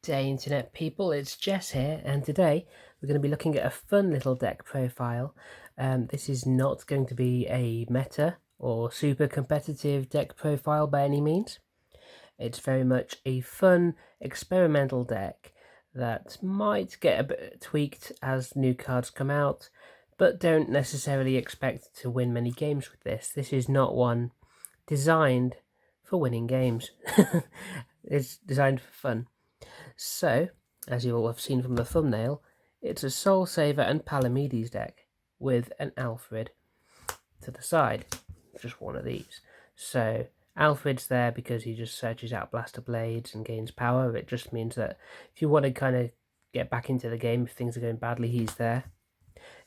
Day Internet people, it's Jess here, and today we're going to be looking at a fun little deck profile. This is not going to be a meta or super competitive deck profile by any means. It's very much a fun experimental deck that might get a bit tweaked as new cards come out, but don't necessarily expect to win many games with this. This is not one designed for winning games. It's designed for fun. So, as you all have seen from the thumbnail, it's a Soul Saver and Palamedes deck with an Alfred to the side, just one of these. So Alfred's there because he just searches out blaster blades and gains power. It just means that if you want to kind of get back into the game, if things are going badly, he's there.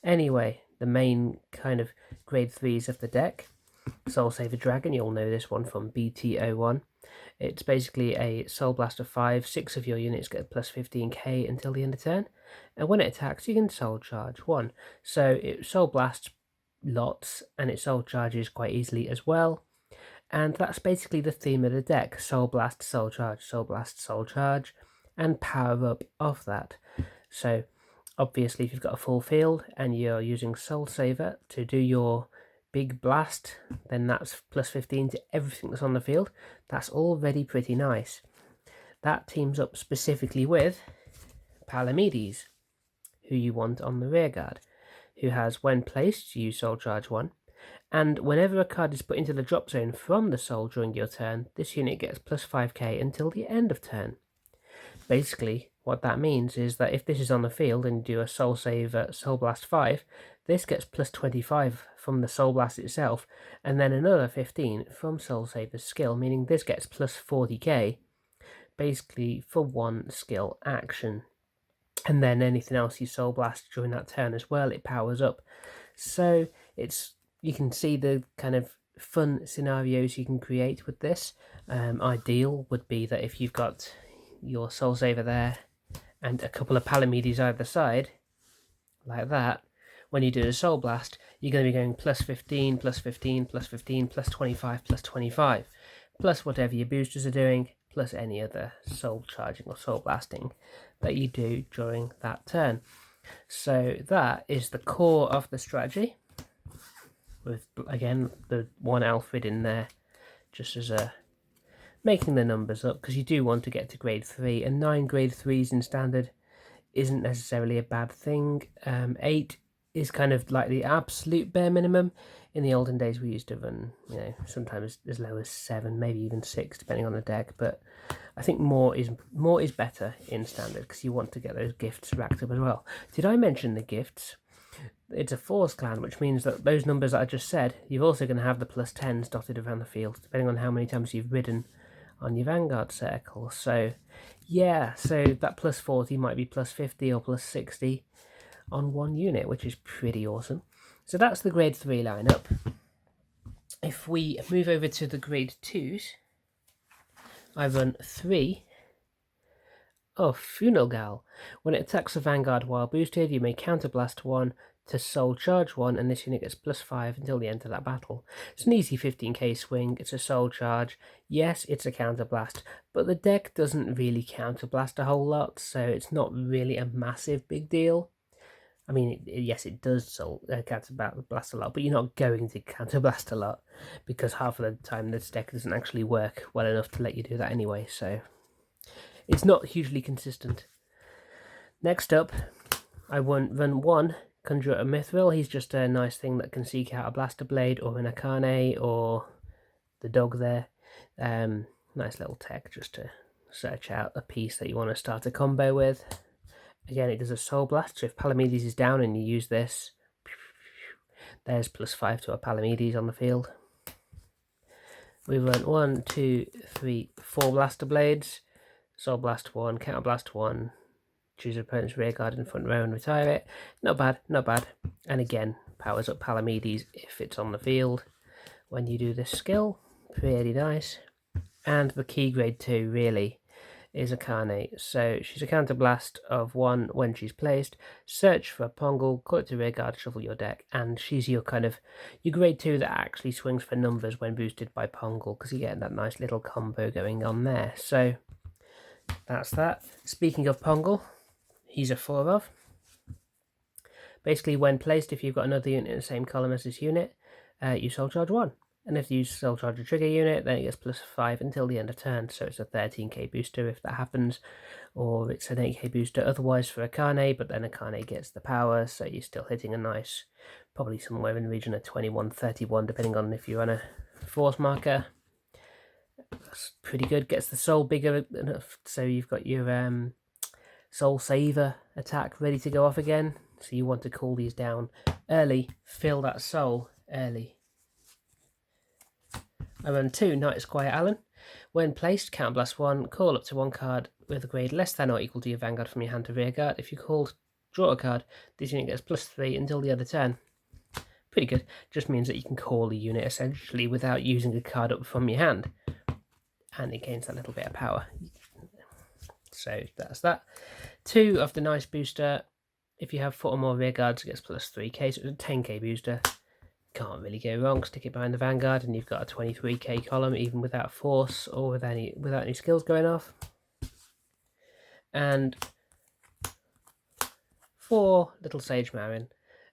Anyway, the main kind of grade 3s of the deck, Soul Saver Dragon, you'll know this one from BT01. It's basically a Soul Blast of 5, 6 of your units get plus 15k until the end of turn, and when it attacks you can Soul Charge 1. So it Soul Blasts lots, and it Soul Charges quite easily as well, and that's basically the theme of the deck: Soul Blast, Soul Charge, Soul Blast, Soul Charge, and power up of that. So obviously if you've got a full field and you're using Soul Saver to do your big blast, then that's plus 15 to everything that's on the field. That's already pretty nice. That teams up specifically with Palamedes, who you want on the rear guard, who has, when placed, you Soul Charge 1, and whenever a card is put into the drop zone from the Soul during your turn, this unit gets plus 5k until the end of turn. Basically, what that means is that if this is on the field and you do a Soul Saver Soul Blast 5, this gets plus 25 from the Soul Blast itself, and then another 15 from Soul Saver's skill, meaning this gets plus 40k, basically for one skill action. And then anything else you Soul Blast during that turn as well, it powers up. So you can see the kind of fun scenarios you can create with this. Ideal would be that if you've got your Soul Saver there and a couple of Palamedes either side, like that, when you do the Soul Blast, you're going to be going plus 15, plus 15, plus 15, plus 25, plus 25, plus whatever your boosters are doing, plus any other Soul Charging or Soul Blasting that you do during that turn. So that is the core of the strategy, with, again, the one Alfred in there just as a making the numbers up, because you do want to get to grade 3, and 9 grade 3s in standard isn't necessarily a bad thing. 8 is kind of like the absolute bare minimum. In the olden days we used to run, sometimes as low as 7, maybe even 6, depending on the deck, but I think more is better in standard, because you want to get those gifts racked up as well. Did I mention the gifts? It's a Force clan, which means that those numbers that I just said, you're also going to have the plus 10s dotted around the field, depending on how many times you've ridden on your Vanguard circle. So yeah, so that plus 40 might be plus 50 or plus 60 on one unit, which is pretty awesome. So that's the grade 3 lineup. If we move over to the grade 2s, I run 3 of Funeral Gal. When it attacks a Vanguard while boosted, you may counterblast 1 to Soul Charge 1, and this unit gets plus 5 until the end of that battle. It's an easy 15k swing, it's a Soul Charge, yes, it's a counterblast, but the deck doesn't really counterblast a whole lot, so it's not really a massive big deal. I mean, yes, it does counterblast a lot, but you're not going to counterblast a lot, because half of the time this deck doesn't actually work well enough to let you do that anyway, so it's not hugely consistent. Next up, I run 1 Conjure a Mithril. He's just a nice thing that can seek out a Blaster Blade or an Akane or the dog there. Nice little tech just to search out a piece that you want to start a combo with. Again, it does a Soul Blast, so if Palamedes is down and you use this, there's plus 5 to a Palamedes on the field. We run 1, 2, 3, 4 Blaster Blades. Soul Blast 1, Counter Blast 1, choose your opponent's rear guard in front row and retire it. Not bad, not bad. And again, powers up Palamedes if it's on the field when you do this skill. Pretty nice. And the key grade 2 really is Akane. So she's a counter blast of 1 when she's placed. Search for a Pongal, call it to rear guard, shuffle your deck, and she's your your grade 2 that actually swings for numbers when boosted by Pongal, because you get that nice little combo going on there. So that's that. Speaking of Pongle, he's a 4 of. Basically, when placed, if you've got another unit in the same column as this unit, you soul charge 1. And if you soul charge a trigger unit, then it gets +5 until the end of turn. So it's a 13k booster if that happens, or it's an 8k booster otherwise for Akane, but then Akane gets the power, so you're still hitting a nice, probably somewhere in the region of 21, 31, depending on if you run a force marker. That's pretty good. Gets the soul bigger enough, so you've got your soul saver attack ready to go off again. So you want to call these down early, fill that soul early. I run 2 Night Squire Allen. When placed, counterblast 1, call up to 1 card with a grade less than or equal to your Vanguard from your hand to rearguard. If you called, draw a card, this unit gets +3 until the other turn. Pretty good. Just means that you can call the unit essentially without using a card up from your hand. And it gains that little bit of power. So that's that. 2 of the nice booster. If you have 4 or more rear guards, it gets +3k, so it's a 10k booster. Can't really go wrong. Stick it behind the Vanguard, and you've got a 23k column, even without force or without any skills going off. And 4 little Sage Marin.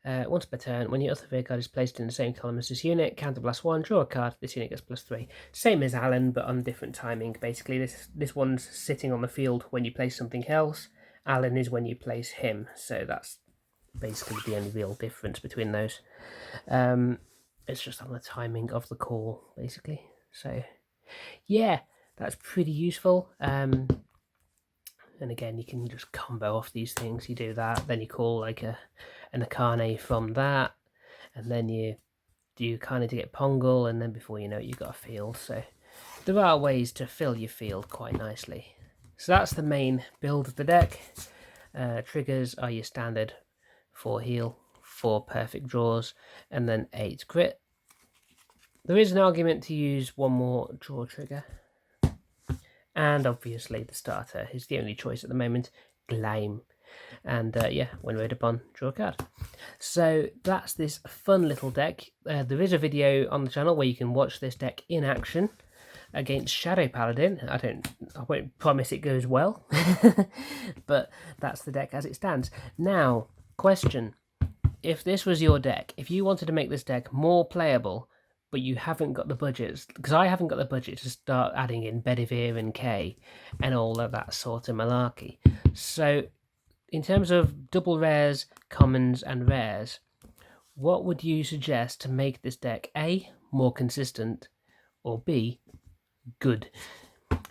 Once per turn, when your other rear guard is placed in the same column as this unit, counterblast 1, draw a card. This unit gets +3. Same as Alan, but on different timing. Basically, this one's sitting on the field when you place something else. Alan is when you place him, so that's basically the only real difference between those. It's just on the timing of the call, basically. So, yeah, that's pretty useful. And again, you can just combo off these things. You do that, then you call like an Akane from that, and then you do Akane to get Pongle, and then before you know it, you've got a field. So there are ways to fill your field quite nicely. So that's the main build of the deck. Triggers are your standard 4 heal, 4 perfect draws, and then 8 crit. There is an argument to use 1 more draw trigger. And obviously the starter is the only choice at the moment, Gleim. And yeah, when read upon, draw a card. So that's this fun little deck. There is a video on the channel where you can watch this deck in action against Shadow Paladin. I won't promise it goes well, but that's the deck as it stands. Now, question: if this was your deck, if you wanted to make this deck more playable, but you haven't got the budgets, because I haven't got the budget to start adding in Bedivere and K and all of that sort of malarkey. So, in terms of double rares, commons, and rares, what would you suggest to make this deck A, more consistent, or B, good?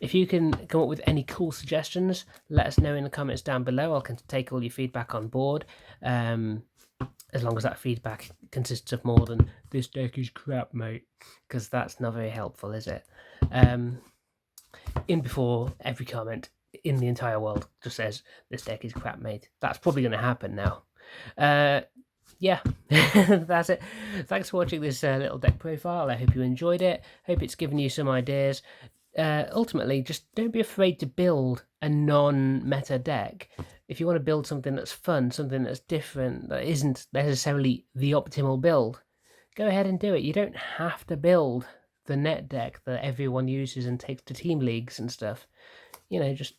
If you can come up with any cool suggestions, let us know in the comments down below. I can take all your feedback on board, as long as that feedback consists of more than "this deck is crap, mate," because that's not very helpful, is it? In before every comment in the entire world just says "this deck is crap, mate." That's probably going to happen now. Yeah, that's it. Thanks for watching this little deck profile. I hope you enjoyed it. Hope it's given you some ideas. Ultimately, just don't be afraid to build a non-meta deck. If you want to build something that's fun, something that's different, that isn't necessarily the optimal build, go ahead and do it. You don't have to build the net deck that everyone uses and takes to team leagues and stuff. You know, just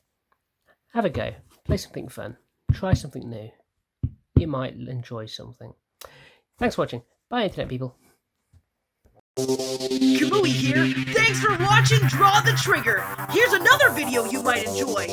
have a go. Play something fun. Try something new. You might enjoy something. Thanks for watching. Bye, Internet people. Kamui here. Thanks for watching Draw the Trigger. Here's another video you might enjoy.